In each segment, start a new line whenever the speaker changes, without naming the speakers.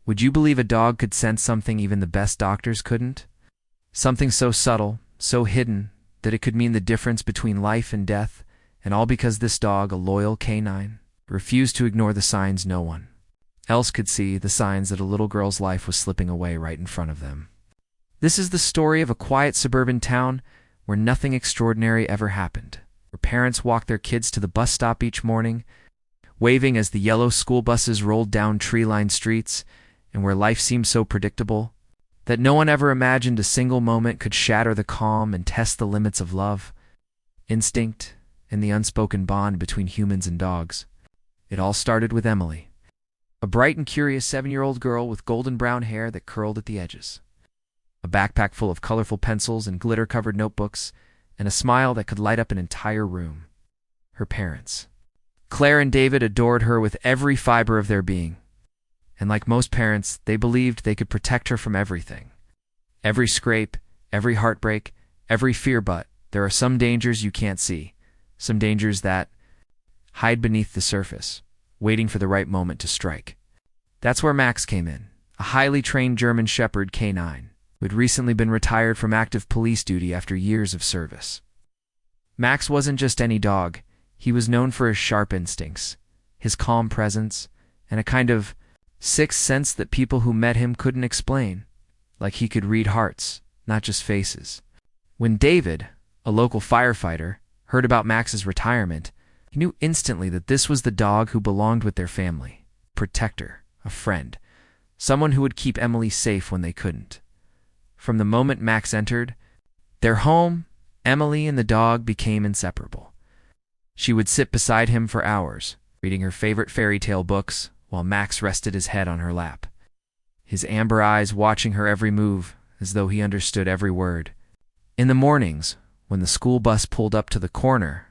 Would you believe a dog could sense something even the best doctors couldn't? Something so subtle, so hidden, that it could mean the difference between life and death, and all because this dog, a loyal canine, refused to ignore the signs no one else could see, the signs that a little girl's life was slipping away right in front of them. This is the story of a quiet suburban town where nothing extraordinary ever happened, where parents walked their kids to the bus stop each morning, waving as the yellow school buses rolled down tree-lined streets, and where life seemed so predictable that no one ever imagined a single moment could shatter the calm and test the limits of love, instinct, and the unspoken bond between humans and dogs. It all started with Emily, a bright and curious 7-year-old girl with golden brown hair that curled at the edges, a backpack full of colorful pencils and glitter-covered notebooks, and a smile that could light up an entire room. Her parents, Claire and David, adored her with every fiber of their being. And like most parents, they believed they could protect her from everything. Every scrape, every heartbreak, every fear, but there are some dangers you can't see, some dangers that hide beneath the surface, waiting for the right moment to strike. That's where Max came in, a highly trained German Shepherd canine who had recently been retired from active police duty after years of service. Max wasn't just any dog. He was known for his sharp instincts, his calm presence, and a kind of sixth sense that people who met him couldn't explain, like he could read hearts, not just faces. When David, a local firefighter, heard about Max's retirement, he knew instantly that this was the dog who belonged with their family, a protector, a friend, someone who would keep Emily safe when they couldn't. From the moment Max entered their home, Emily and the dog became inseparable. She would sit beside him for hours, reading her favorite fairy tale books, while Max rested his head on her lap, his amber eyes watching her every move as though he understood every word. In the mornings, when the school bus pulled up to the corner,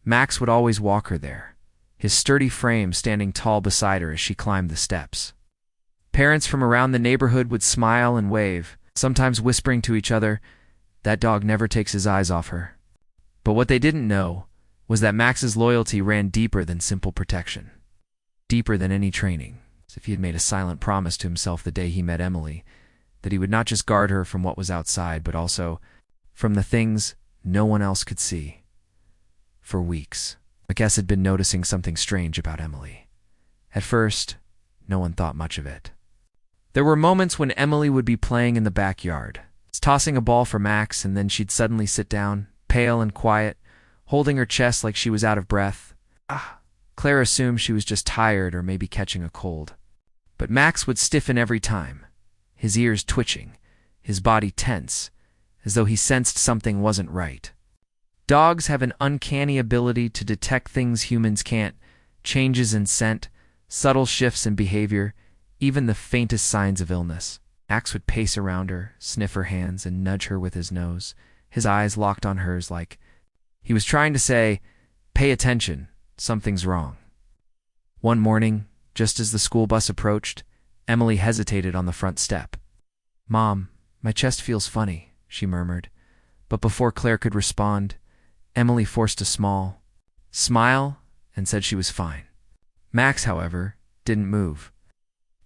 Max would always walk her there, his sturdy frame standing tall beside her as she climbed the steps. Parents from around the neighborhood would smile and wave, sometimes whispering to each other, "That dog never takes his eyes off her." But what they didn't know was that Max's loyalty ran deeper than simple protection, deeper than any training, as if he had made a silent promise to himself the day he met Emily, that he would not just guard her from what was outside, but also from the things no one else could see. For weeks, Max had been noticing something strange about Emily. At first, no one thought much of it. There were moments when Emily would be playing in the backyard, tossing a ball for Max, and then she'd suddenly sit down, pale and quiet, holding her chest like she was out of breath. Claire assumed she was just tired or maybe catching a cold. But Max would stiffen every time, his ears twitching, his body tense, as though he sensed something wasn't right. Dogs have an uncanny ability to detect things humans can't, changes in scent, subtle shifts in behavior, even the faintest signs of illness. Max would pace around her, sniff her hands, and nudge her with his nose, his eyes locked on hers like he was trying to say, "Pay attention, something's wrong." One morning, just as the school bus approached, Emily hesitated on the front step. "Mom, my chest feels funny," she murmured. But before Claire could respond, Emily forced a small smile and said she was fine. Max, however, didn't move.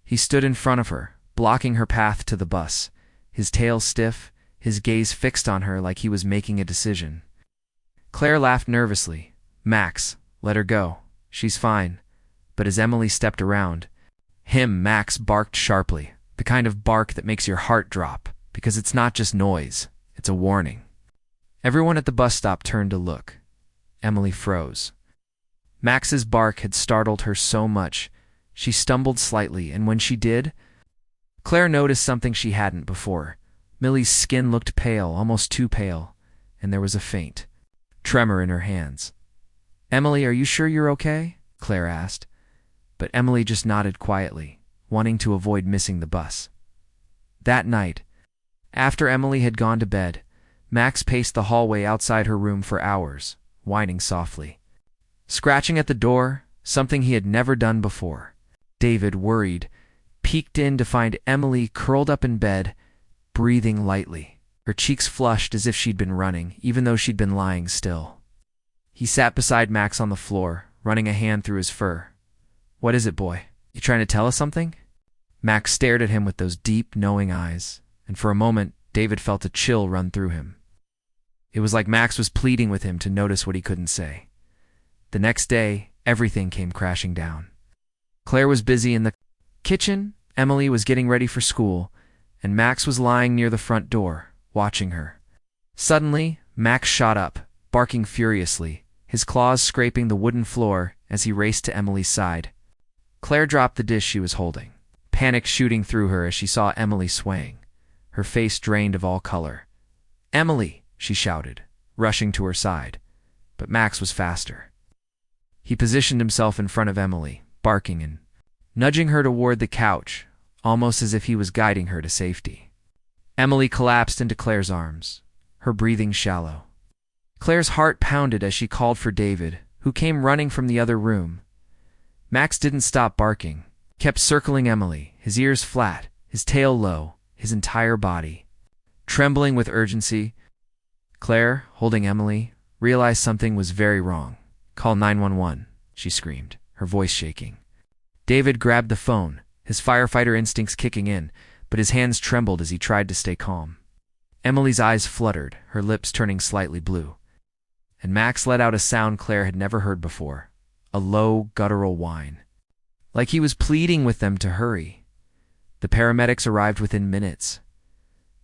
He stood in front of her, blocking her path to the bus, his tail stiff, his gaze fixed on her like he was making a decision. Claire laughed nervously. "Max, let her go. She's fine." But as Emily stepped around him, Max barked sharply, the kind of bark that makes your heart drop, because it's not just noise, it's a warning. Everyone at the bus stop turned to look. Emily froze. Max's bark had startled her so much, she stumbled slightly, and when she did, Claire noticed something she hadn't before. Millie's skin looked pale, almost too pale, and there was a faint tremor in her hands. "Emily, are you sure you're okay?" Claire asked. But Emily just nodded quietly, wanting to avoid missing the bus. That night, after Emily had gone to bed, Max paced the hallway outside her room for hours, whining softly, scratching at the door, something he had never done before. David, worried, peeked in to find Emily curled up in bed, breathing lightly, her cheeks flushed as if she'd been running, even though she'd been lying still. He sat beside Max on the floor, running a hand through his fur. "What is it, boy? You trying to tell us something?" Max stared at him with those deep, knowing eyes, and for a moment, David felt a chill run through him. It was like Max was pleading with him to notice what he couldn't say. The next day, everything came crashing down. Claire was busy in the kitchen, Emily was getting ready for school, and Max was lying near the front door, watching her. Suddenly, Max shot up, barking furiously, his claws scraping the wooden floor as he raced to Emily's side. Claire dropped the dish she was holding, panic shooting through her as she saw Emily swaying, her face drained of all color. "Emily!" she shouted, rushing to her side, but Max was faster. He positioned himself in front of Emily, barking and nudging her toward the couch, almost as if he was guiding her to safety. Emily collapsed into Claire's arms, her breathing shallow. Claire's heart pounded as she called for David, who came running from the other room. Max didn't stop barking, kept circling Emily, his ears flat, his tail low, his entire body trembling with urgency. Claire, holding Emily, realized something was very wrong. "Call 911, she screamed, her voice shaking. David grabbed the phone, his firefighter instincts kicking in, but his hands trembled as he tried to stay calm. Emily's eyes fluttered, her lips turning slightly blue. And Max let out a sound Claire had never heard before, a low, guttural whine. Like he was pleading with them to hurry. The paramedics arrived within minutes.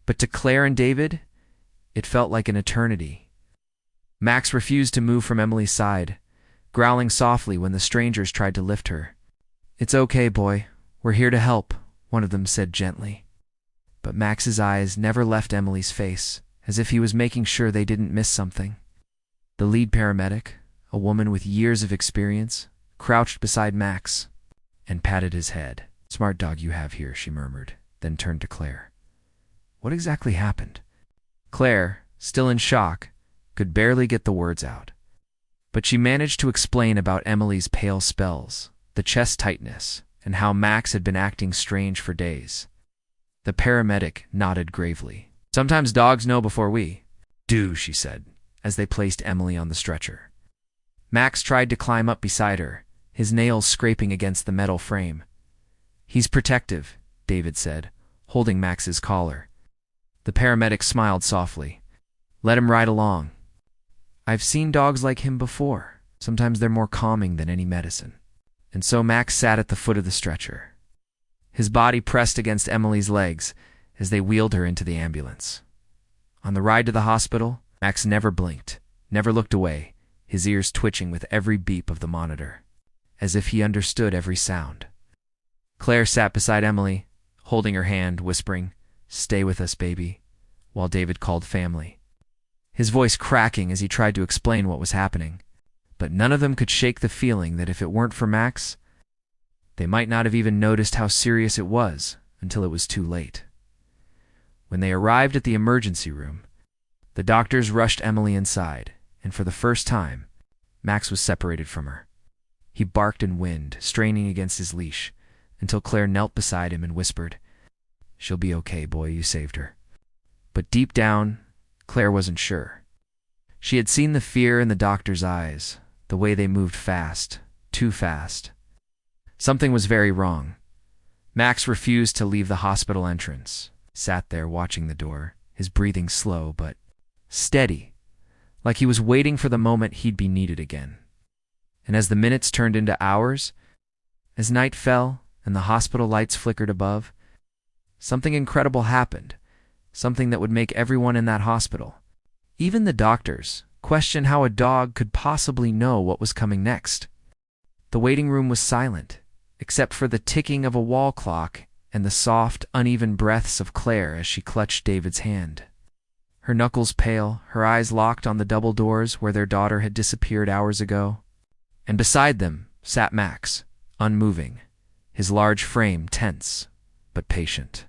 But to Claire and David, it felt like an eternity. Max refused to move from Emily's side, growling softly when the strangers tried to lift her. "It's okay, boy. We're here to help," one of them said gently. But Max's eyes never left Emily's face, as if he was making sure they didn't miss something. The lead paramedic, a woman with years of experience, crouched beside Max and patted his head. "Smart dog you have here," she murmured, then turned to Claire. "What exactly happened?" Claire, still in shock, could barely get the words out. But she managed to explain about Emily's pale spells, the chest tightness, and how Max had been acting strange for days. The paramedic nodded gravely. "Sometimes dogs know before we do," she said, as they placed Emily on the stretcher. Max tried to climb up beside her, his nails scraping against the metal frame. "He's protective," David said, holding Max's collar. The paramedic smiled softly. "Let him ride along. I've seen dogs like him before. Sometimes they're more calming than any medicine." And so Max sat at the foot of the stretcher, his body pressed against Emily's legs as they wheeled her into the ambulance. On the ride to the hospital, Max never blinked, never looked away, his ears twitching with every beep of the monitor, as if he understood every sound. Claire sat beside Emily, holding her hand, whispering, "Stay with us, baby," while David called family, his voice cracking as he tried to explain what was happening. But none of them could shake the feeling that if it weren't for Max, they might not have even noticed how serious it was until it was too late. When they arrived at the emergency room, the doctors rushed Emily inside, and for the first time, Max was separated from her. He barked and whined, straining against his leash, until Claire knelt beside him and whispered, "She'll be okay, boy, you saved her." But deep down, Claire wasn't sure. She had seen the fear in the doctor's eyes, the way they moved fast, too fast. Something was very wrong. Max refused to leave the hospital entrance, sat there watching the door, his breathing slow but steady, like he was waiting for the moment he'd be needed again. And as the minutes turned into hours, as night fell and the hospital lights flickered above, something incredible happened, something that would make everyone in that hospital, even the doctors, question how a dog could possibly know what was coming next. The waiting room was silent, except for the ticking of a wall clock and the soft, uneven breaths of Claire as she clutched David's hand. Her knuckles pale, her eyes locked on the double doors where their daughter had disappeared hours ago. And beside them sat Max, unmoving, his large frame tense but patient.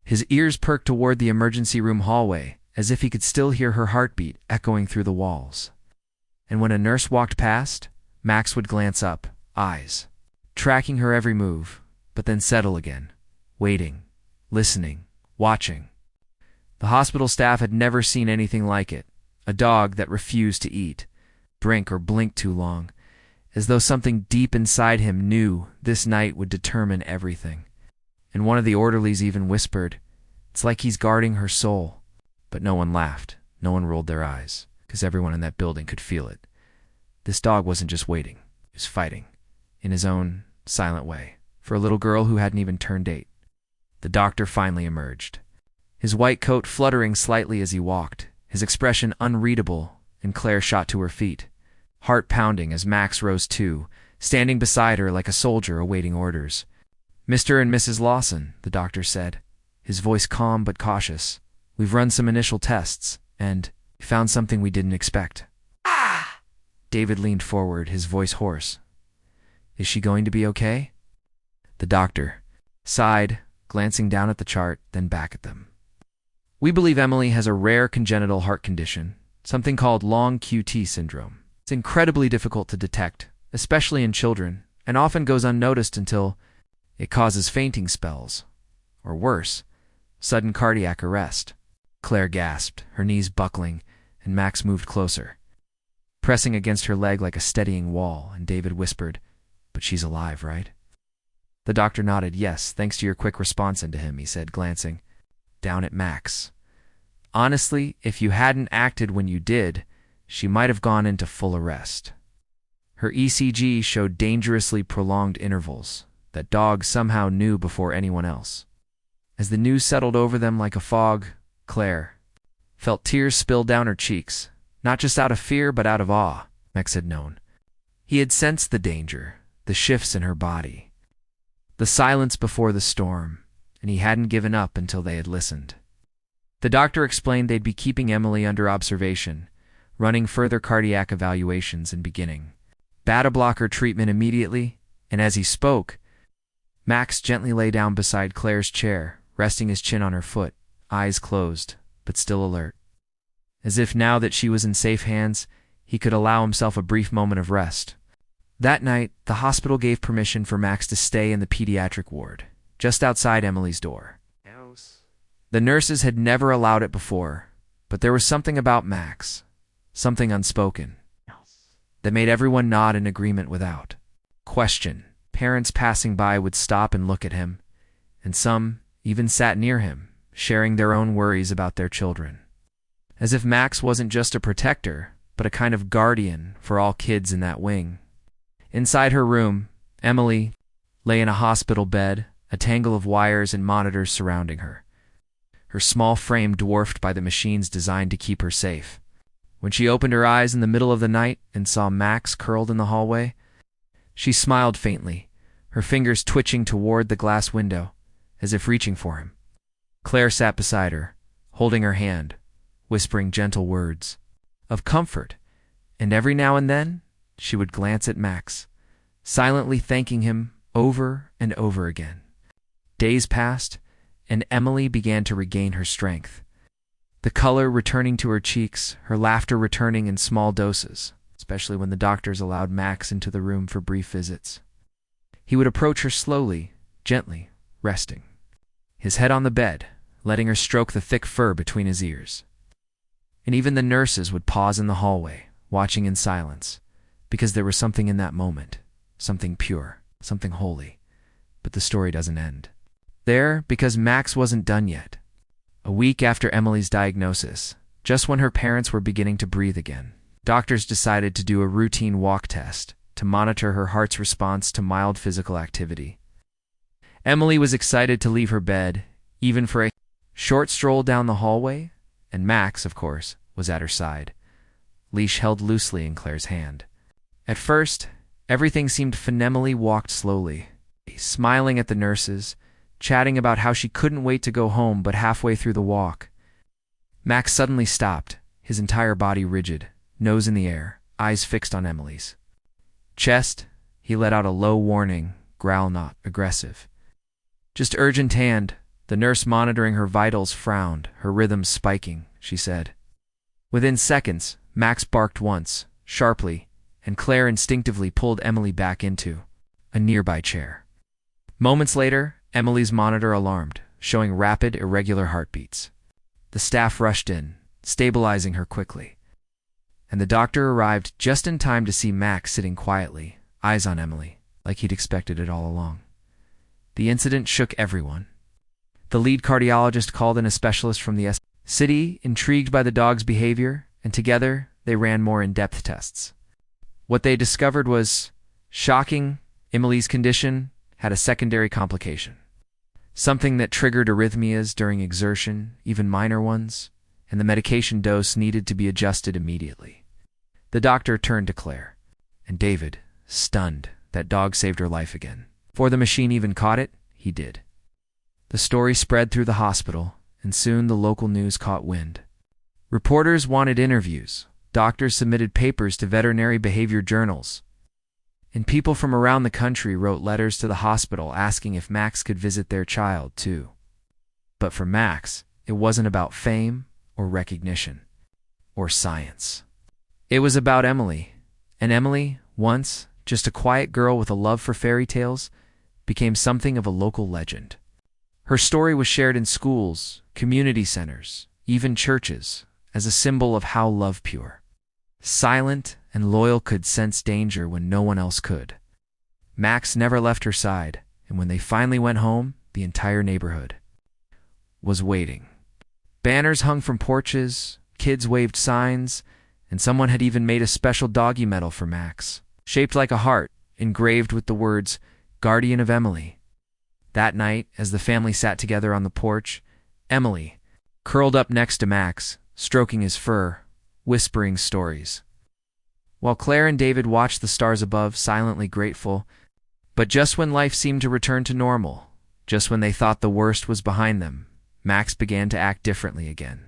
His ears perked toward the emergency room hallway, as if he could still hear her heartbeat echoing through the walls. And when a nurse walked past, Max would glance up, eyes tracking her every move, but then settle again, waiting, listening, watching. The hospital staff had never seen anything like it, a dog that refused to eat, drink, or blink too long, as though something deep inside him knew this night would determine everything. and one of the orderlies even whispered, "It's like he's guarding her soul." But no one laughed, no one rolled their eyes, because everyone in that building could feel it. This dog wasn't just waiting, he was fighting, in his own silent way, for a little girl who hadn't even turned 8. The doctor finally emerged, his white coat fluttering slightly as he walked, his expression unreadable, and Claire shot to her feet, heart pounding as Max rose too, standing beside her like a soldier awaiting orders. "Mr. and Mrs. Lawson," the doctor said, his voice calm but cautious, "we've run some initial tests, and found something we didn't expect." "Ah!" David leaned forward, his voice hoarse. "Is she going to be okay?" The doctor sighed, glancing down at the chart, then back at them. "We believe Emily has a rare congenital heart condition, something called long QT syndrome. It's incredibly difficult to detect, especially in children, and often goes unnoticed until it causes fainting spells, or worse, sudden cardiac arrest." Claire gasped, her knees buckling, and Max moved closer, pressing against her leg like a steadying wall, and David whispered, "But she's alive, right?" The doctor nodded. "Yes, thanks to your quick response into him," he said, glancing down at Max. "Honestly, if you hadn't acted when you did, she might have gone into full arrest." Her ECG showed dangerously prolonged intervals that dogs somehow knew before anyone else. As the news settled over them like a fog, Claire felt tears spill down her cheeks, not just out of fear but out of awe. Max had known. He had sensed the danger, the shifts in her body, the silence before the storm, and he hadn't given up until they had listened. The doctor explained they'd be keeping Emily under observation, running further cardiac evaluations and beginning beta-blocker treatment immediately, and as he spoke, Max gently lay down beside Claire's chair, resting his chin on her foot, eyes closed, but still alert. As if now that she was in safe hands, he could allow himself a brief moment of rest. That night, the hospital gave permission for Max to stay in the pediatric ward, just outside Emily's door. The nurses had never allowed it before, but there was something about Max, something unspoken, that made everyone nod in agreement without question. Parents passing by would stop and look at him, and some even sat near him, sharing their own worries about their children. As if Max wasn't just a protector, but a kind of guardian for all kids in that wing. Inside her room, Emily lay in a hospital bed, a tangle of wires and monitors surrounding her, her small frame dwarfed by the machines designed to keep her safe. When she opened her eyes in the middle of the night and saw Max curled in the hallway, she smiled faintly, her fingers twitching toward the glass window, as if reaching for him. Claire sat beside her, holding her hand, whispering gentle words of comfort, and every now and then she would glance at Max, silently thanking him over and over again. Days passed, and Emily began to regain her strength, the color returning to her cheeks, her laughter returning in small doses, especially when the doctors allowed Max into the room for brief visits. He would approach her slowly, gently, resting, his head on the bed, letting her stroke the thick fur between his ears. And even the nurses would pause in the hallway, watching in silence, because there was something in that moment, something pure, something holy. But the story doesn't end there, because Max wasn't done yet. A week after Emily's diagnosis, just when her parents were beginning to breathe again, doctors decided to do a routine walk test to monitor her heart's response to mild physical activity. Emily was excited to leave her bed, even for a short stroll down the hallway, and Max, of course, was at her side, leash held loosely in Claire's hand. At first, everything seemed fine. Emily walked slowly, smiling at the nurses, chatting about how she couldn't wait to go home, but halfway through the walk, Max suddenly stopped, his entire body rigid, nose in the air, eyes fixed on Emily's chest. He let out a low warning growl, not aggressive, just urgent. Hand. The nurse monitoring her vitals frowned, her rhythm spiking. She said. Within seconds, Max barked once, sharply, and Claire instinctively pulled Emily back into a nearby chair. Moments later, Emily's monitor alarmed, showing rapid, irregular heartbeats. The staff rushed in, stabilizing her quickly, and the doctor arrived just in time to see Max sitting quietly, eyes on Emily, like he'd expected it all along. The incident shook everyone. The lead cardiologist called in a specialist from the city, intrigued by the dog's behavior, and together they ran more in-depth tests. What they discovered was shocking. Emily's condition had a secondary complication. Something that triggered arrhythmias during exertion, even minor ones, and the medication dose needed to be adjusted immediately. The doctor turned to Claire, and David, stunned, that dog saved her life again. Before the machine even caught it, he did. The story spread through the hospital, and soon the local news caught wind. Reporters wanted interviews, doctors submitted papers to veterinary behavior journals, and people from around the country wrote letters to the hospital asking if Max could visit their child too. But for Max, it wasn't about fame or recognition or science. It was about Emily, and Emily, once just a quiet girl with a love for fairy tales, became something of a local legend. Her story was shared in schools, community centers, even churches, as a symbol of how love pure, silent, and loyal could sense danger when no one else could. Max never left her side, and when they finally went home, the entire neighborhood was waiting. Banners hung from porches, kids waved signs, and someone had even made a special doggy medal for Max, shaped like a heart, engraved with the words, "Guardian of Emily." That night, as the family sat together on the porch, Emily, curled up next to Max, stroking his fur, whispering stories, while Claire and David watched the stars above, silently grateful. But just when life seemed to return to normal, just when they thought the worst was behind them, Max began to act differently again.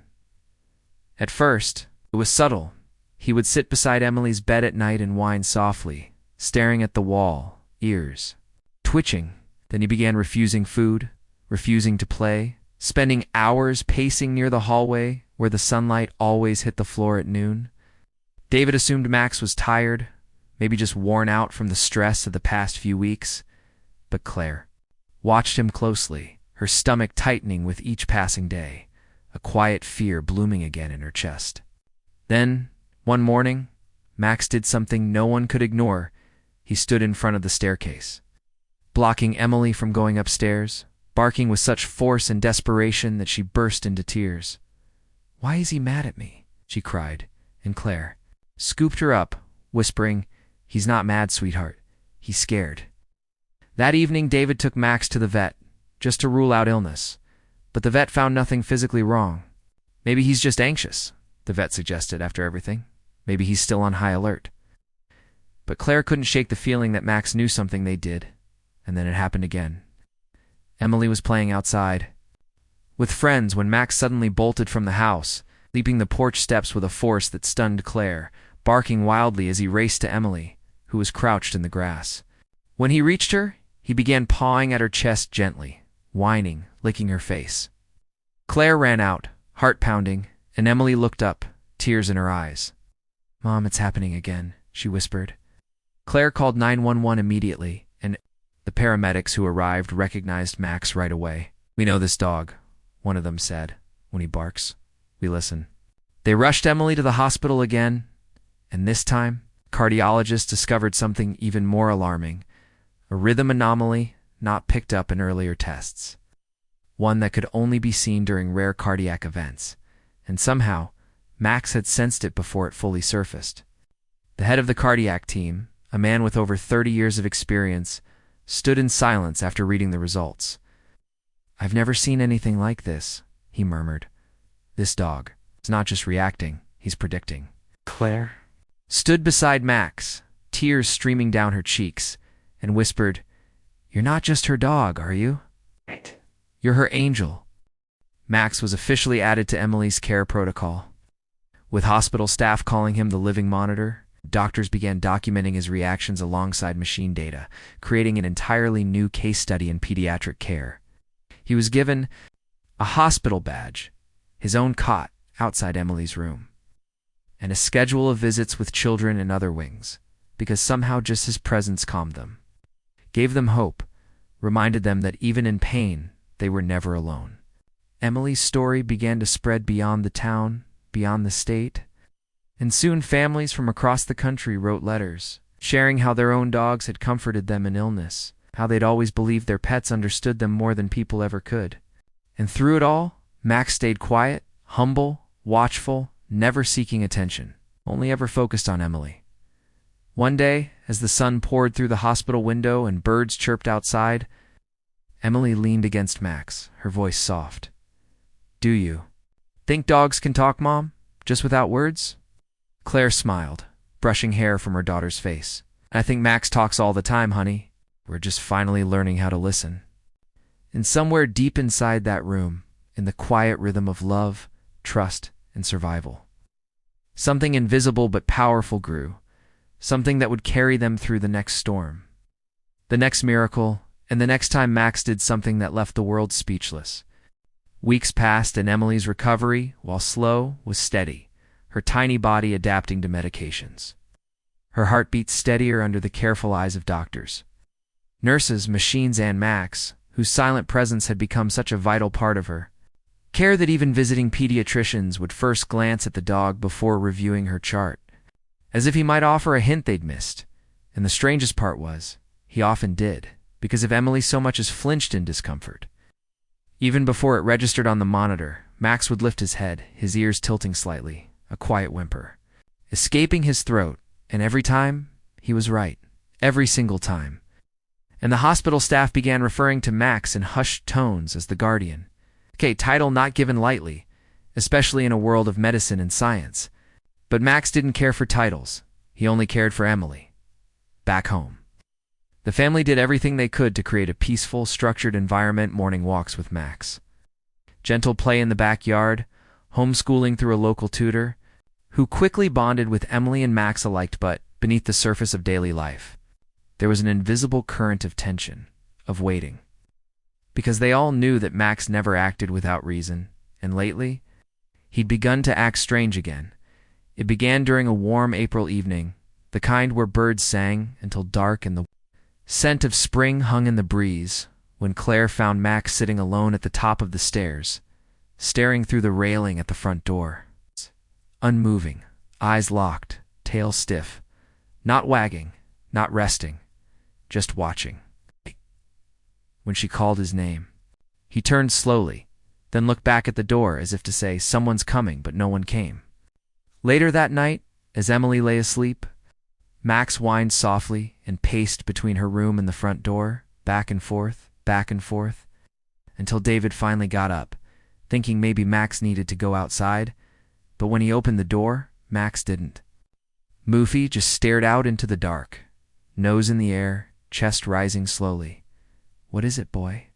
At first, it was subtle. He would sit beside Emily's bed at night and whine softly, staring at the wall, ears twitching. Then he began refusing food, refusing to play, spending hours pacing near the hallway where the sunlight always hit the floor at noon. David assumed Max was tired, maybe just worn out from the stress of the past few weeks, but Claire watched him closely, her stomach tightening with each passing day, a quiet fear blooming again in her chest. Then, one morning, Max did something no one could ignore. He stood in front of the staircase, blocking Emily from going upstairs, barking with such force and desperation that she burst into tears. "Why is he mad at me?" she cried, and Claire scooped her up, whispering, "He's not mad, sweetheart. He's scared." That evening, David took Max to the vet, just to rule out illness, but the vet found nothing physically wrong. "Maybe he's just anxious," the vet suggested after everything. "Maybe he's still on high alert." But Claire couldn't shake the feeling that Max knew something they did, and then it happened again. Emily was playing outside with friends when Max suddenly bolted from the house, leaping the porch steps with a force that stunned Claire, barking wildly as he raced to Emily, who was crouched in the grass. When he reached her, he began pawing at her chest gently, whining, licking her face. Claire ran out, heart pounding, and Emily looked up, tears in her eyes. "Mom, it's happening again," she whispered. Claire called 911 immediately, and the paramedics who arrived recognized Max right away. "We know this dog," one of them said. "When he barks, we listen." They rushed Emily to the hospital again, and this time, cardiologists discovered something even more alarming, a rhythm anomaly not picked up in earlier tests, one that could only be seen during rare cardiac events, and somehow, Max had sensed it before it fully surfaced. The head of the cardiac team, a man with over 30 years of experience, stood in silence after reading the results. "I've never seen anything like this," he murmured. "This dog is not just reacting, he's predicting." Claire stood beside Max, tears streaming down her cheeks, and whispered, "You're not just her dog, are you? Right. You're her angel." Max was officially added to Emily's care protocol. With hospital staff calling him the living monitor, doctors began documenting his reactions alongside machine data, creating an entirely new case study in pediatric care. He was given a hospital badge, his own cot outside Emily's room, and a schedule of visits with children in other wings, because somehow just his presence calmed them, gave them hope, reminded them that even in pain, they were never alone. Emily's story began to spread beyond the town, beyond the state, and soon families from across the country wrote letters, sharing how their own dogs had comforted them in illness, how they'd always believed their pets understood them more than people ever could. And through it all, Max stayed quiet, humble, watchful, never seeking attention, only ever focused on Emily. One day, as the sun poured through the hospital window and birds chirped outside, Emily leaned against Max, her voice soft. "Do you think dogs can talk, Mom? Just without words?" Claire smiled, brushing hair from her daughter's face. "I think Max talks all the time, honey. We're just finally learning how to listen." And somewhere deep inside that room, in the quiet rhythm of love, trust, and survival, something invisible but powerful grew, something that would carry them through the next storm, the next miracle, and the next time Max did something that left the world speechless. Weeks passed, and Emily's recovery, while slow, was steady, her tiny body adapting to medications. Her heart beat steadier under the careful eyes of doctors, nurses, machines, and Max, whose silent presence had become such a vital part of her care that even visiting pediatricians would first glance at the dog before reviewing her chart, as if he might offer a hint they'd missed. And the strangest part was, he often did, because if Emily so much as flinched in discomfort, even before it registered on the monitor, Max would lift his head, his ears tilting slightly, a quiet whimper, escaping his throat, and every time, he was right. Every single time. And the hospital staff began referring to Max in hushed tones as the guardian. Okay, title not given lightly, especially in a world of medicine and science. But Max didn't care for titles. He only cared for Emily. Back home. The family did everything they could to create a peaceful, structured environment. Morning walks with Max, gentle play in the backyard, homeschooling through a local tutor, who quickly bonded with Emily and Max alike. But beneath the surface of daily life, there was an invisible current of tension, of waiting. Because they all knew that Max never acted without reason, and lately, he'd begun to act strange again. It began during a warm April evening, the kind where birds sang until dark and the scent of spring hung in the breeze, when Claire found Max sitting alone at the top of the stairs, staring through the railing at the front door. Unmoving, eyes locked, tail stiff, not wagging, not resting, just watching. When she called his name, he turned slowly, then looked back at the door as if to say, "Someone's coming," but no one came. Later that night, as Emily lay asleep, Max whined softly and paced between her room and the front door, back and forth, until David finally got up, thinking maybe Max needed to go outside. But when he opened the door, Max didn't. Moofy just stared out into the dark, nose in the air, chest rising slowly. "What is it, boy?"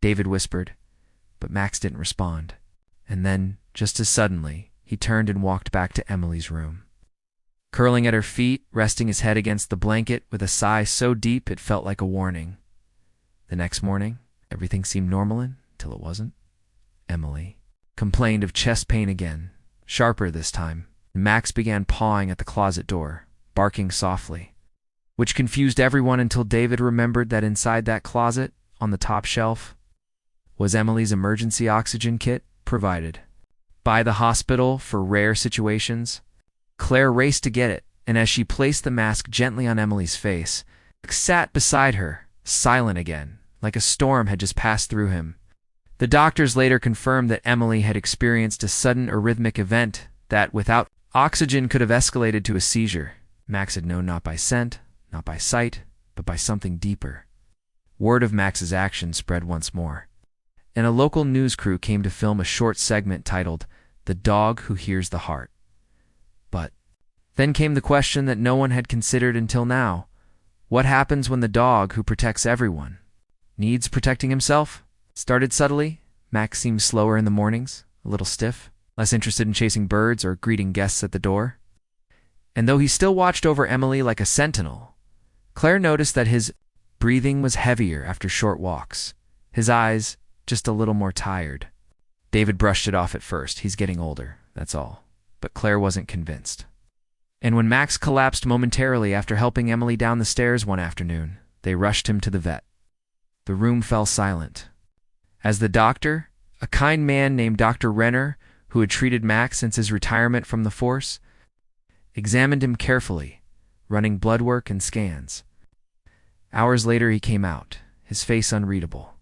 David whispered, but Max didn't respond. And then, just as suddenly, he turned and walked back to Emily's room. Curling at her feet, resting his head against the blanket with a sigh so deep it felt like a warning. The next morning, everything seemed normal until it wasn't. Emily complained of chest pain again, sharper this time, and Max began pawing at the closet door, barking softly, which confused everyone until David remembered that inside that closet, on the top shelf, was Emily's emergency oxygen kit, provided by the hospital for rare situations. Claire raced to get it, and as she placed the mask gently on Emily's face, Max sat beside her, silent again, like a storm had just passed through him. The doctors later confirmed that Emily had experienced a sudden arrhythmic event that, without oxygen, could have escalated to a seizure. Max had known not by scent, not by sight, but by something deeper. Word of Max's action spread once more, and a local news crew came to film a short segment titled, "The Dog Who Hears the Heart." But then came the question that no one had considered until now. What happens when the dog who protects everyone needs protecting himself? Started subtly, Max seemed slower in the mornings, a little stiff, less interested in chasing birds or greeting guests at the door. And though he still watched over Emily like a sentinel, Claire noticed that his breathing was heavier after short walks, his eyes just a little more tired. David brushed it off at first. He's getting older, that's all. But Claire wasn't convinced. And when Max collapsed momentarily after helping Emily down the stairs one afternoon, they rushed him to the vet. The room fell silent, as the doctor, a kind man named Dr. Renner, who had treated Max since his retirement from the force, examined him carefully, running blood work and scans. Hours later he came out, his face unreadable.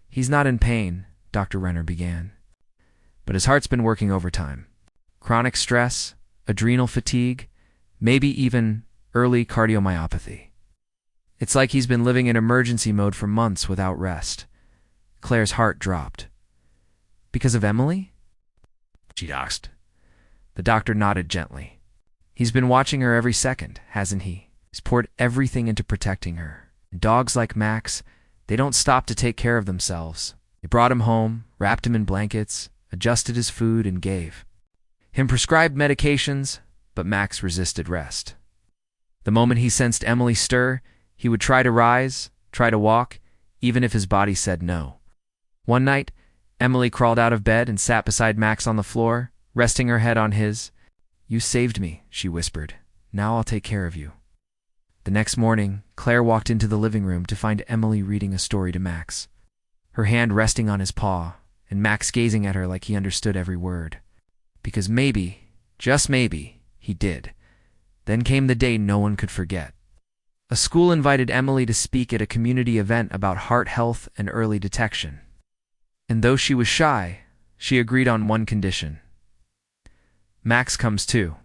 "He's not in pain," Dr. Renner began, "but his heart's been working overtime. Chronic stress, adrenal fatigue, maybe even early cardiomyopathy. It's like he's been living in emergency mode for months without rest." Claire's heart dropped. "Because of Emily?" she asked. The doctor nodded gently. "He's been watching her every second, hasn't he? He's poured everything into protecting her. Dogs like Max, they don't stop to take care of themselves. They brought him home, wrapped him in blankets, adjusted his food, and gave him prescribed medications, but Max resisted rest. The moment he sensed Emily stir, he would try to rise, try to walk, even if his body said no. One night, Emily crawled out of bed and sat beside Max on the floor, resting her head on his. "You saved me," she whispered. "Now I'll take care of you." The next morning, Claire walked into the living room to find Emily reading a story to Max, her hand resting on his paw, and Max gazing at her like he understood every word. Because maybe, just maybe, he did. Then came the day no one could forget. A school invited Emily to speak at a community event about heart health and early detection. And though she was shy, she agreed on one condition. "Max comes too."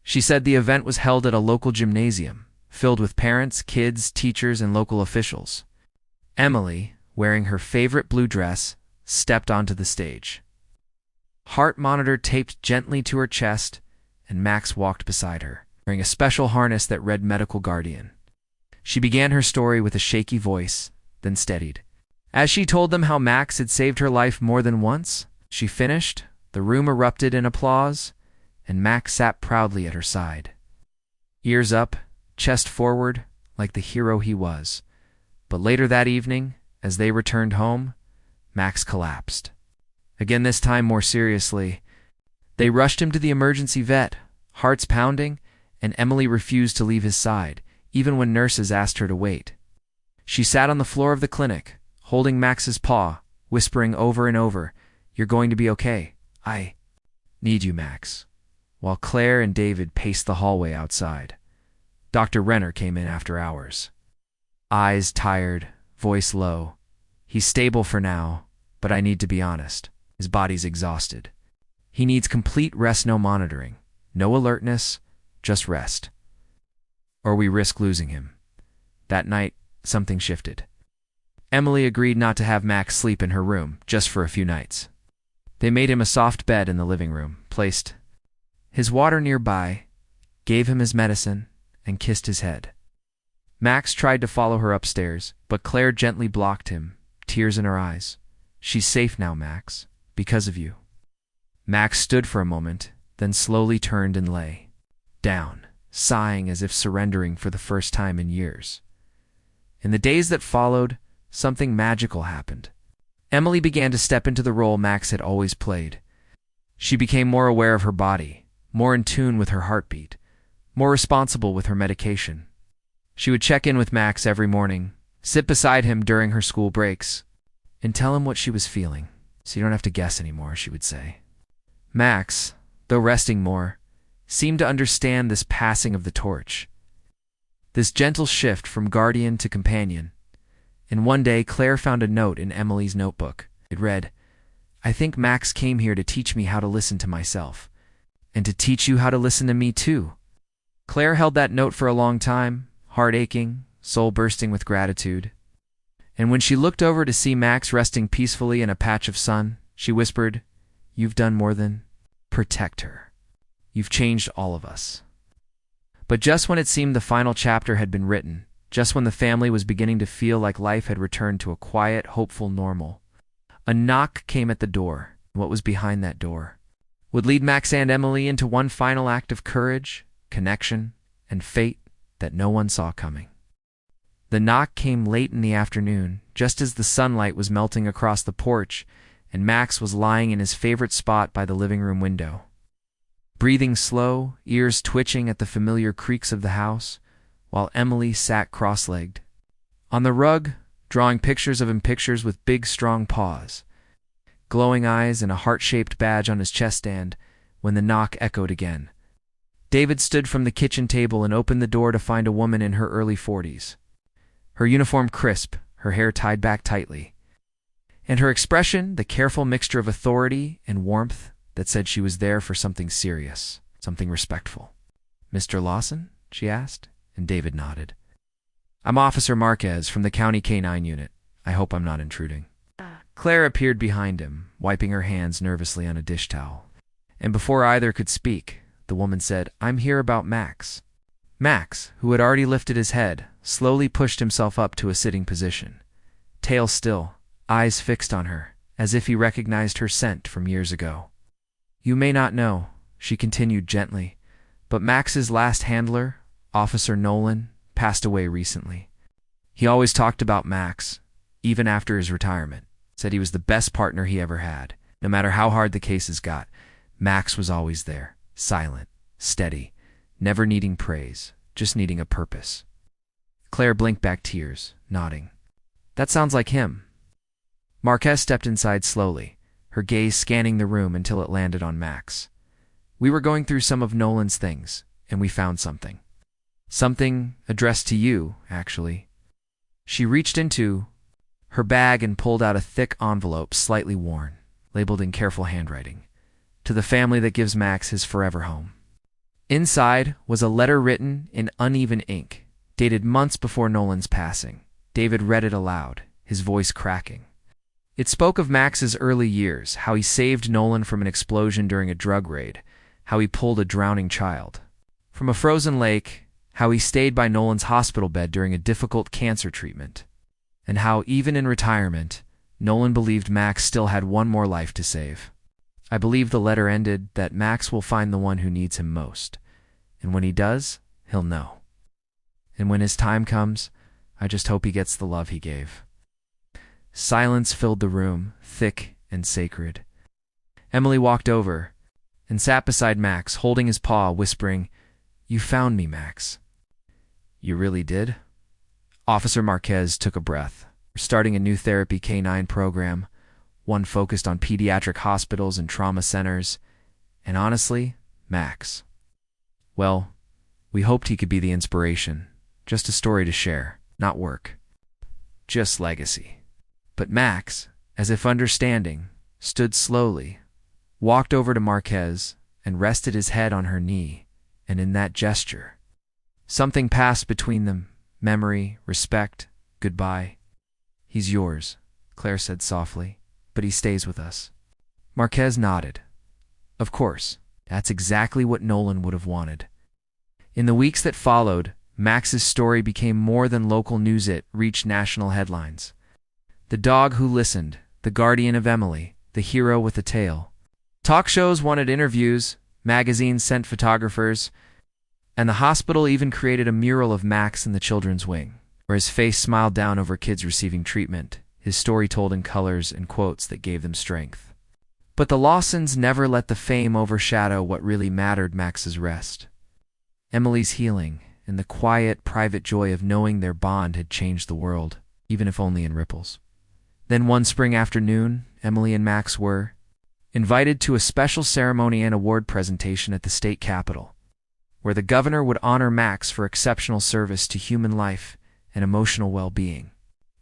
She said the event was held at a local gymnasium, filled with parents, kids, teachers, and local officials. Emily, wearing her favorite blue dress, stepped onto the stage. Heart monitor taped gently to her chest, and Max walked beside her, wearing a special harness that read Medical Guardian. She began her story with a shaky voice, then steadied. As she told them how Max had saved her life more than once, she finished, the room erupted in applause, and Max sat proudly at her side. Ears up, chest forward, like the hero he was. But later that evening, as they returned home, Max collapsed. Again, this time more seriously. They rushed him to the emergency vet, hearts pounding, and Emily refused to leave his side, even when nurses asked her to wait. She sat on the floor of the clinic, holding Max's paw, whispering over and over, "You're going to be okay. I need you, Max," while Claire and David paced the hallway outside. Dr. Renner came in after hours. Eyes tired, voice low. "He's stable for now, but I need to be honest. His body's exhausted. He needs complete rest, no monitoring. No alertness, just rest. Or we risk losing him." That night, something shifted. Emily agreed not to have Max sleep in her room, just for a few nights. They made him a soft bed in the living room, placed his water nearby, gave him his medicine, and kissed his head. Max tried to follow her upstairs, but Claire gently blocked him, tears in her eyes. "She's safe now, Max, because of you." Max stood for a moment, then slowly turned and lay down, sighing as if surrendering for the first time in years. In the days that followed, something magical happened. Emily began to step into the role Max had always played. She became more aware of her body, more in tune with her heartbeat, more responsible with her medication. She would check in with Max every morning, sit beside him during her school breaks, and tell him what she was feeling, so you don't have to guess anymore, she would say. Max, though resting more, seemed to understand this passing of the torch, this gentle shift from guardian to companion. And one day, Claire found a note in Emily's notebook. It read, "I think Max came here to teach me how to listen to myself, and to teach you how to listen to me too." Claire held that note for a long time, heart aching, soul bursting with gratitude. And when she looked over to see Max resting peacefully in a patch of sun, she whispered, "You've done more than protect her. You've changed all of us." But just when it seemed the final chapter had been written, just when the family was beginning to feel like life had returned to a quiet, hopeful normal, a knock came at the door. What was behind that door would lead Max and Emily into one final act of courage, connection, and fate that no one saw coming. The knock came late in the afternoon, just as the sunlight was melting across the porch, and Max was lying in his favorite spot by the living room window. Breathing slow, ears twitching at the familiar creaks of the house, while Emily sat cross-legged on the rug, drawing pictures of him, pictures with big, strong paws, glowing eyes, and a heart-shaped badge on his chest stand, when the knock echoed again. David stood from the kitchen table and opened the door to find a woman in her early 40s. her uniform crisp, her hair tied back tightly, and her expression the careful mixture of authority and warmth that said she was there for something serious, something respectful. "Mr. Lawson?" she asked, and David nodded. "I'm Officer Marquez from the County K-9 unit. I hope I'm not intruding." Claire appeared behind him, wiping her hands nervously on a dish towel. And before either could speak, the woman said, "I'm here about Max." Max, who had already lifted his head, slowly pushed himself up to a sitting position, tail still, eyes fixed on her, as if he recognized her scent from years ago. "You may not know," she continued gently, "but Max's last handler, Officer Nolan, passed away recently. He always talked about Max, even after his retirement. Said he was the best partner he ever had. No matter how hard the cases got, Max was always there, silent, steady, never needing praise, just needing a purpose." Claire blinked back tears, nodding. "That sounds like him." Marquez stepped inside slowly, her gaze scanning the room until it landed on Max. "We were going through some of Nolan's things, and we found something. Something addressed to you, actually." She reached into her bag and pulled out a thick envelope, slightly worn, labeled in careful handwriting, "To the family that gives Max his forever home." Inside was a letter written in uneven ink, dated months before Nolan's passing. David read it aloud, his voice cracking. It spoke of Max's early years, how he saved Nolan from an explosion during a drug raid, how he pulled a drowning child from a frozen lake, how he stayed by Nolan's hospital bed during a difficult cancer treatment, and how, even in retirement, Nolan believed Max still had one more life to save. "I believe the letter ended that Max will find the one who needs him most, and when he does, he'll know. And when his time comes, I just hope he gets the love he gave." Silence filled the room, thick and sacred. Emily walked over and sat beside Max, holding his paw, whispering, "You found me, Max." "You really did?" Officer Marquez took a breath. "We're starting a new therapy K-9 program, one focused on pediatric hospitals and trauma centers. And honestly, Max, well, we hoped he could be the inspiration. Just a story to share, not work. Just legacy." But Max, as if understanding, stood slowly, walked over to Marquez, and rested his head on her knee, and in that gesture, something passed between them. Memory, respect, goodbye. "He's yours," Claire said softly, "but he stays with us." Marquez nodded. Of course, that's exactly what Nolan would have wanted. In the weeks that followed, Max's story became more than local news. It reached national headlines. The dog who listened, the guardian of Emily, the hero with a tail. Talk shows wanted interviews, magazines sent photographers, and the hospital even created a mural of Max in the children's wing, where his face smiled down over kids receiving treatment, his story told in colors and quotes that gave them strength. But the Lawsons never let the fame overshadow what really mattered: Max's rest, Emily's healing, and the quiet, private joy of knowing their bond had changed the world, even if only in ripples. Then one spring afternoon, Emily and Max were invited to a special ceremony and award presentation at the state capitol, where the governor would honor Max for exceptional service to human life and emotional well-being.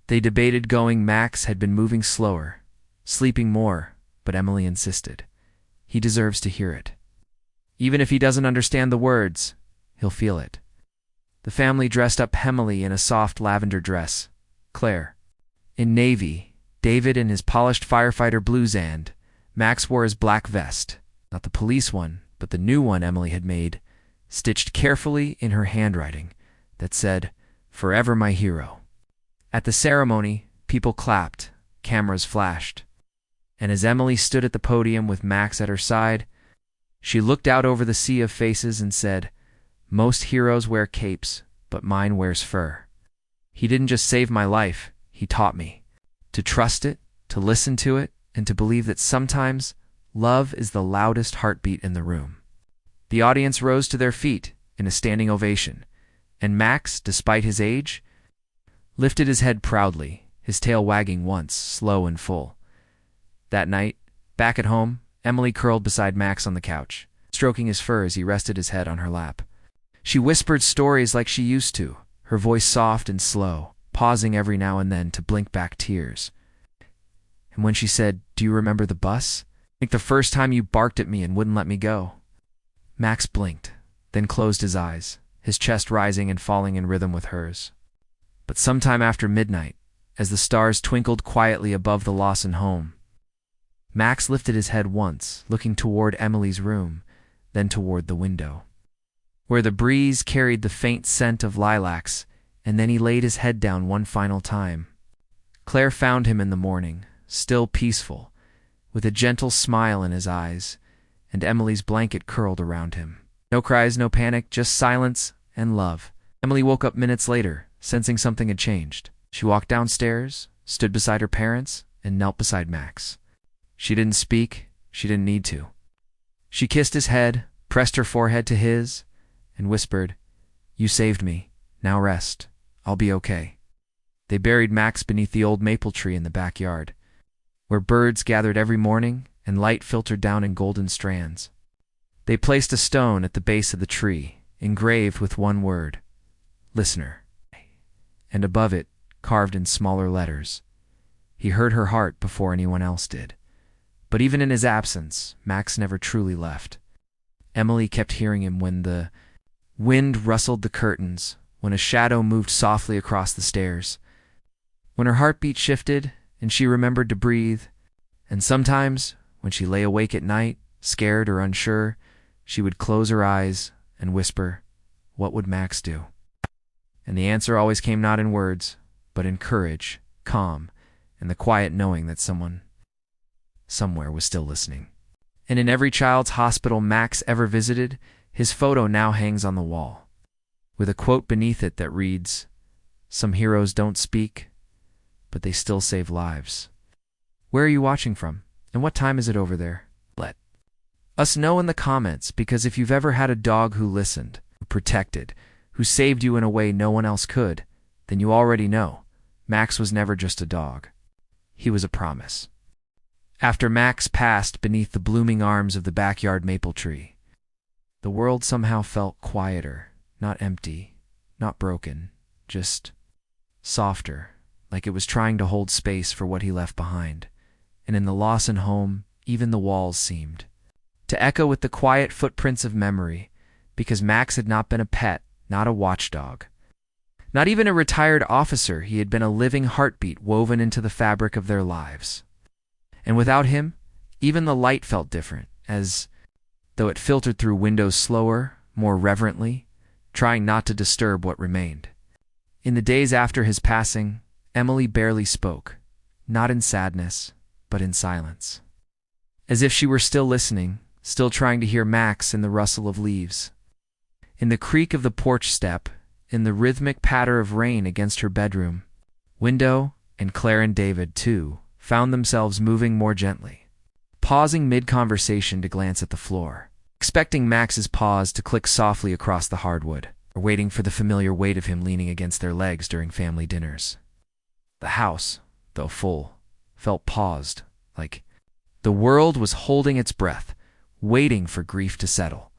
They debated going. Max had been moving slower, sleeping more, but Emily insisted. He deserves to hear it. Even if he doesn't understand the words, he'll feel it. The family dressed up Emily in a soft lavender dress, Claire in navy, David in his polished firefighter blues, and Max wore his black vest, not the police one, but the new one Emily had made, stitched carefully in her handwriting that said, "Forever my hero." At the ceremony, people clapped, cameras flashed, and as Emily stood at the podium with Max at her side, she looked out over the sea of faces and said, "Most heroes wear capes, but mine wears fur. He didn't just save my life, he taught me to trust it, to listen to it, and to believe that sometimes love is the loudest heartbeat in the room." The audience rose to their feet in a standing ovation, and Max, despite his age, lifted his head proudly, his tail wagging once, slow and full. That night, back at home, Emily curled beside Max on the couch, stroking his fur as he rested his head on her lap. She whispered stories like she used to, her voice soft and slow, pausing every now and then to blink back tears. And when she said, "Do you remember the bus? Like the first time you barked at me and wouldn't let me go." Max blinked, then closed his eyes, his chest rising and falling in rhythm with hers. But sometime after midnight, as the stars twinkled quietly above the Lawson home, Max lifted his head once, looking toward Emily's room, then toward the window, where the breeze carried the faint scent of lilacs, and then he laid his head down one final time. Claire found him in the morning, still peaceful, with a gentle smile in his eyes, and Emily's blanket curled around him. No cries, no panic, just silence and love. Emily woke up minutes later, sensing something had changed. She walked downstairs, stood beside her parents, and knelt beside Max. She didn't speak, she didn't need to. She kissed his head, pressed her forehead to his, and whispered, "You saved me. Now rest. I'll be okay." They buried Max beneath the old maple tree in the backyard, where birds gathered every morning and light filtered down in golden strands. They placed a stone at the base of the tree, engraved with one word, "Listener," and above it, carved in smaller letters, "He heard her heart before anyone else did." But even in his absence, Max never truly left. Emily kept hearing him when the wind rustled the curtains, when a shadow moved softly across the stairs, when her heartbeat shifted and she remembered to breathe, and sometimes, when she lay awake at night, scared or unsure, she would close her eyes and whisper, "What would Max do?" And the answer always came not in words, but in courage, calm, and the quiet knowing that someone, somewhere, was still listening. And in every child's hospital Max ever visited, his photo now hangs on the wall, with a quote beneath it that reads, "Some heroes don't speak, but they still save lives." Where are you watching from? And what time is it over there? Let us know in the comments, because if you've ever had a dog who listened, who protected, who saved you in a way no one else could, then you already know Max was never just a dog. He was a promise. After Max passed beneath the blooming arms of the backyard maple tree, the world somehow felt quieter, not empty, not broken, just softer, like it was trying to hold space for what he left behind. And in the Lawson home, even the walls seemed to echo with the quiet footprints of memory, because Max had not been a pet, not a watchdog, not even a retired officer. He had been a living heartbeat woven into the fabric of their lives. And without him, even the light felt different, as though it filtered through windows slower, more reverently, trying not to disturb what remained. In the days after his passing, Emily barely spoke, not in sadness, but in silence, as if she were still listening, still trying to hear Max in the rustle of leaves, in the creak of the porch step, in the rhythmic patter of rain against her bedroom window. And Claire and David, too, found themselves moving more gently, pausing mid-conversation to glance at the floor, expecting Max's paws to click softly across the hardwood, or waiting for the familiar weight of him leaning against their legs during family dinners. The house, though full, felt paused, like the world was holding its breath, waiting for grief to settle,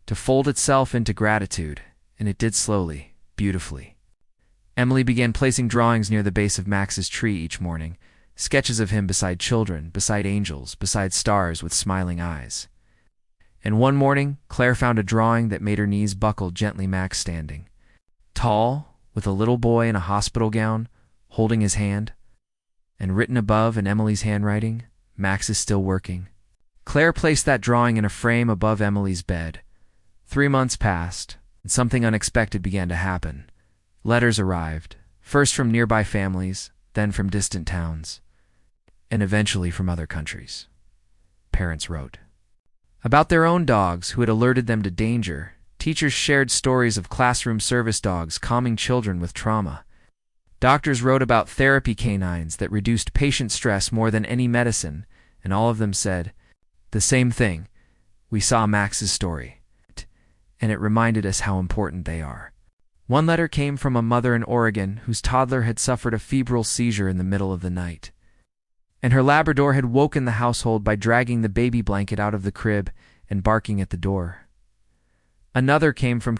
to fold itself into gratitude, and it did slowly, beautifully. Emily began placing drawings near the base of Max's tree each morning, sketches of him beside children, beside angels, beside stars with smiling eyes. And one morning, Claire found a drawing that made her knees buckle gently. Max standing, tall, with a little boy in a hospital gown, holding his hand, and written above in Emily's handwriting, "Max is still working." Claire placed that drawing in a frame above Emily's bed. 3 months passed, and something unexpected began to happen. Letters arrived, first from nearby families, then from distant towns, and eventually from other countries. Parents wrote about their own dogs who had alerted them to danger. Teachers shared stories of classroom service dogs calming children with trauma. Doctors wrote about therapy canines that reduced patient stress more than any medicine, and all of them said the same thing: "We saw Max's story, and it reminded us how important they are." One letter came from a mother in Oregon whose toddler had suffered a febrile seizure in the middle of the night, and her Labrador had woken the household by dragging the baby blanket out of the crib and barking at the door. Another came from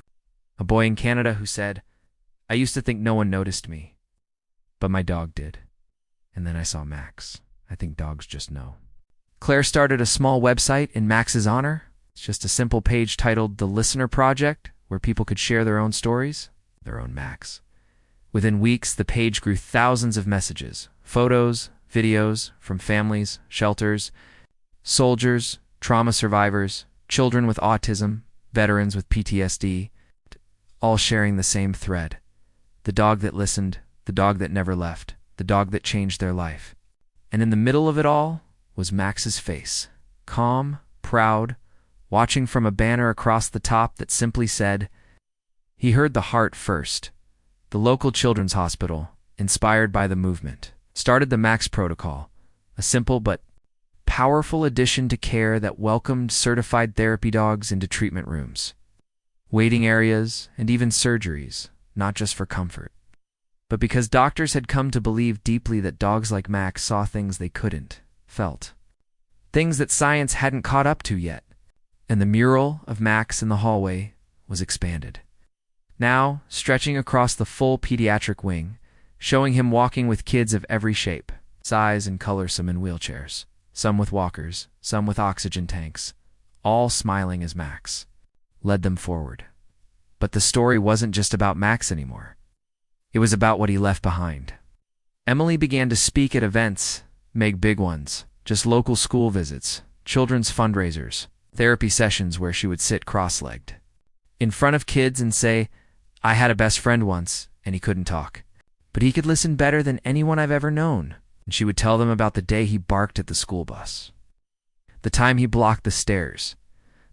a boy in Canada who said, "I used to think no one noticed me, but my dog did. And then I saw Max. I think dogs just know. Claire started a small website in Max's honor. It's just a simple page titled The Listener Project, where people could share their own stories, their own Max. Within weeks, the page grew thousands of messages, photos, videos from families, shelters, soldiers, trauma survivors, children with autism, veterans with PTSD, all sharing the same thread. The dog that listened, the dog that never left, the dog that changed their life. And in the middle of it all was Max's face, calm, proud, watching from a banner across the top that simply said, "He heard the heart first." The local children's hospital, inspired by the movement, started the Max Protocol, a simple but powerful addition to care that welcomed certified therapy dogs into treatment rooms, waiting areas, and even surgeries, not just for comfort, but because doctors had come to believe deeply that dogs like Max saw things they couldn't, felt, things that science hadn't caught up to yet. And the mural of Max in the hallway was expanded, now stretching across the full pediatric wing, showing him walking with kids of every shape, size, and color, some in wheelchairs, some with walkers, some with oxygen tanks, all smiling as Max led them forward. But the story wasn't just about Max anymore. It was about what he left behind. Emily began to speak at events, make big ones, just local school visits, children's fundraisers, therapy sessions where she would sit cross-legged in front of kids and say, "I had a best friend once, and he couldn't talk, but he could listen better than anyone I've ever known." And she would tell them about the day he barked at the school bus, the time he blocked the stairs,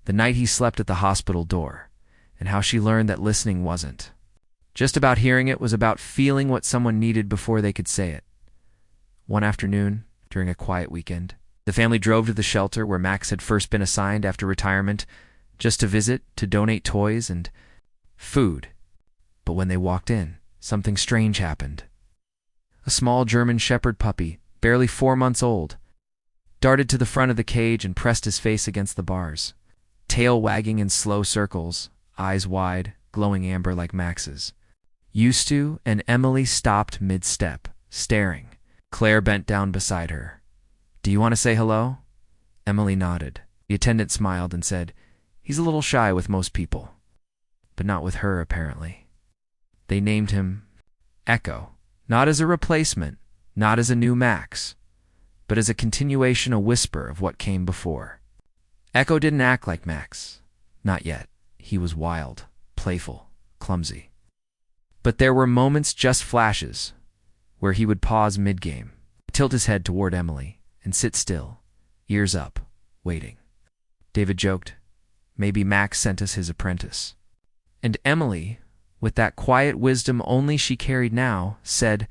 the night he slept at the hospital door, and how she learned that listening wasn't just about hearing, it was about feeling what someone needed before they could say it. One afternoon, during a quiet weekend, the family drove to the shelter where Max had first been assigned after retirement, just to visit, to donate toys and food. But when they walked in, something strange happened. A small German Shepherd puppy, barely 4 months old, darted to the front of the cage and pressed his face against the bars, tail wagging in slow circles, eyes wide, glowing amber like Max's. Used to, and Emily stopped mid-step, staring. Claire bent down beside her. "Do you want to say hello?" Emily nodded. The attendant smiled and said, "He's a little shy with most people." But not with her, apparently. They named him Echo, not as a replacement, not as a new Max, but as a continuation, a whisper of what came before. Echo didn't act like Max. Not yet. He was wild, playful, clumsy. But there were moments, just flashes, where he would pause mid-game, tilt his head toward Emily, and sit still, ears up, waiting. David joked, "Maybe Max sent us his apprentice." And Emily, with that quiet wisdom only she carried now, said,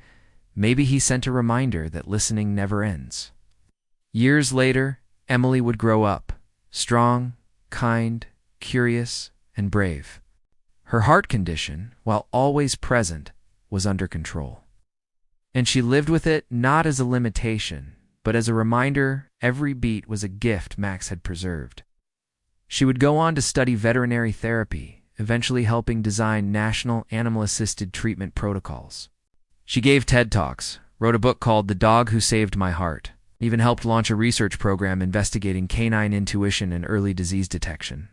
"Maybe he sent a reminder that listening never ends." Years later, Emily would grow up, strong, kind, curious, and brave. Her heart condition, while always present, was under control. And she lived with it not as a limitation, but as a reminder every beat was a gift Max had preserved. She would go on to study veterinary therapy, eventually helping design national animal-assisted treatment protocols. She gave TED Talks, wrote a book called The Dog Who Saved My Heart, even helped launch a research program investigating canine intuition and early disease detection.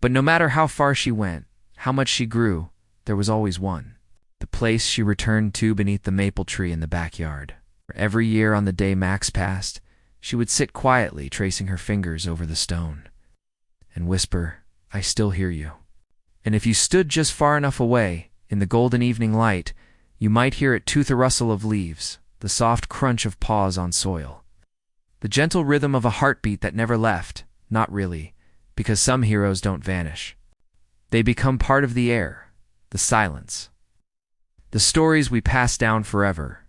But no matter how far she went, how much she grew, there was always one. The place she returned to beneath the maple tree in the backyard. Every year on the day Max passed, she would sit quietly tracing her fingers over the stone and whisper, "I still hear you." And if you stood just far enough away, in the golden evening light, you might hear it tooth a rustle of leaves, the soft crunch of paws on soil. The gentle rhythm of a heartbeat that never left, not really, because some heroes don't vanish. They become part of the air, the silence, the stories we pass down forever.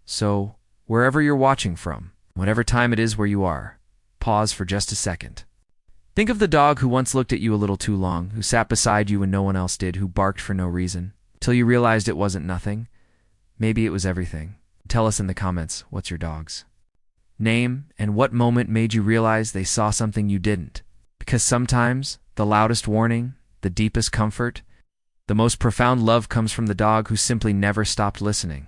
So, wherever you're watching from, whatever time it is where you are, pause for just a second. Think of the dog who once looked at you a little too long, who sat beside you when no one else did, who barked for no reason, till you realized it wasn't nothing. Maybe it was everything. Tell us in the comments, what's your dog's name, and what moment made you realize they saw something you didn't? Because sometimes, the loudest warning, the deepest comfort, the most profound love comes from the dog who simply never stopped listening.